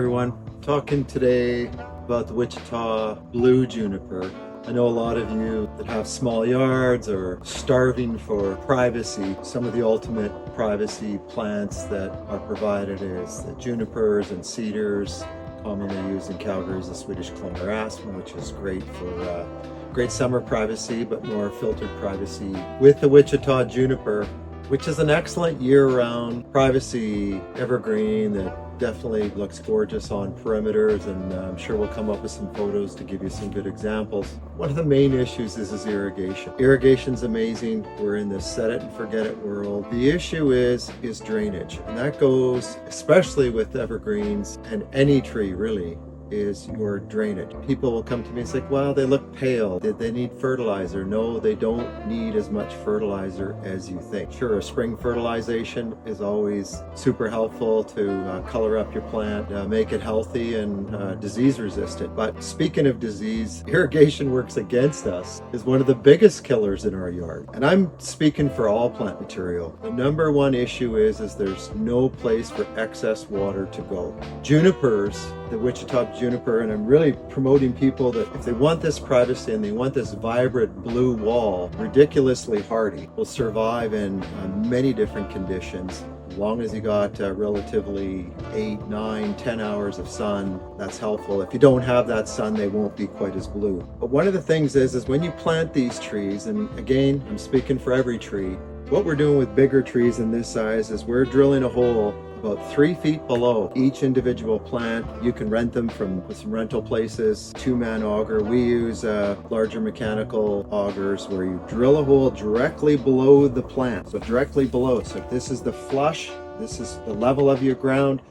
everyone. Talking today about the Wichita blue juniper. I know a lot of you that have small yards or starving for privacy. Some of the ultimate privacy plants that are provided is the junipers and cedars, commonly used in Calgary is the Swedish Aspen, which is great for great summer privacy, but more filtered privacy with the Wichita juniper, which is an excellent year-round privacy evergreen that definitely looks gorgeous on perimeters, and I'm sure we'll come up with some photos to give you some good examples. One of the main issues is irrigation. Irrigation's amazing. We're in this set it and forget it world. The issue is drainage, and that goes especially with evergreens and any tree really, is your drainage. People will come to me and say, well, they look pale. Did they need fertilizer? No, they don't need as much fertilizer as you think. Sure, a spring fertilization is always super helpful to color up your plant, make it healthy and disease resistant. But speaking of disease, irrigation works against us is one of the biggest killers in our yard. And I'm speaking for all plant material. The number one issue is there's no place for excess water to go. Junipers, the Wichita juniper, and I'm really promoting people that if they want this privacy and they want this vibrant blue wall, ridiculously hardy, will survive in many different conditions. As long as you got relatively 8, 9, 10 hours of sun, that's helpful. If you don't have that sun, they won't be quite as blue. But one of the things is when you plant these trees, and again, I'm speaking for every tree, what we're doing with bigger trees in this size is we're drilling a hole about 3 feet below each individual plant. You can rent them from some rental places, 2-man auger. We use larger mechanical augers where you drill a hole directly below the plant. So directly below. So if this is the flush, this is the level of your ground.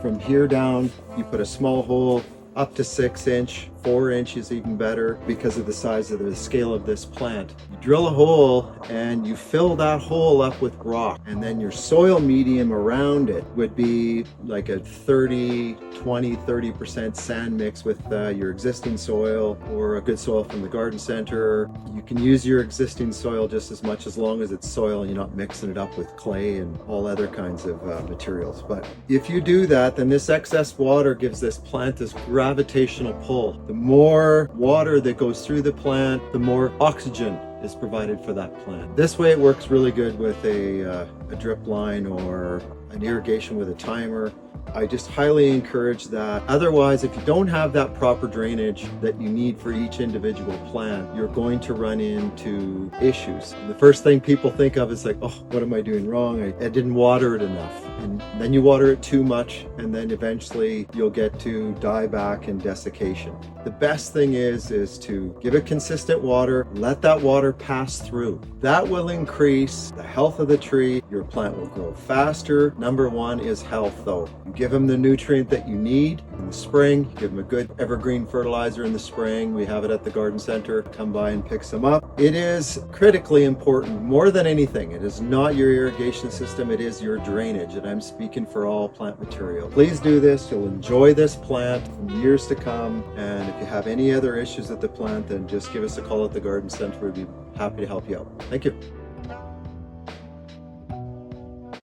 From here down, you put a small hole up to 6 inch, 4 inches even better because of the size of the scale of this plant. You drill a hole and you fill that hole up with rock, and then your soil medium around it would be like a 30% sand mix with your existing soil or a good soil from the garden center. You can use your existing soil just as much as long as it's soil and you're not mixing it up with clay and all other kinds of materials. But if you do that, then this excess water gives this plant this gravitational pull. The more water that goes through the plant, the more oxygen is provided for that plant. This way it works really good with a drip line or an irrigation with a timer. I just highly encourage that. Otherwise, if you don't have that proper drainage that you need for each individual plant, you're going to run into issues. And the first thing people think of is like, oh, what am I doing wrong? I didn't water it enough. And then you water it too much, and then eventually you'll get to dieback and desiccation. The best thing is to give it consistent water, let that water pass through. That will increase the health of the tree. Your plant will grow faster. Number one is health though. You give them the nutrient that you need in the spring. You give them a good evergreen fertilizer in the spring. We have it at the garden center. Come by and pick some up. It is critically important, more than anything. It is not your irrigation system, it is your drainage, and I'm speaking for all plant material. Please do this. You'll enjoy this plant in years to come, and if you have any other issues with the plant, then just give us a call at the garden center. We'd be happy to help you out. Thank you.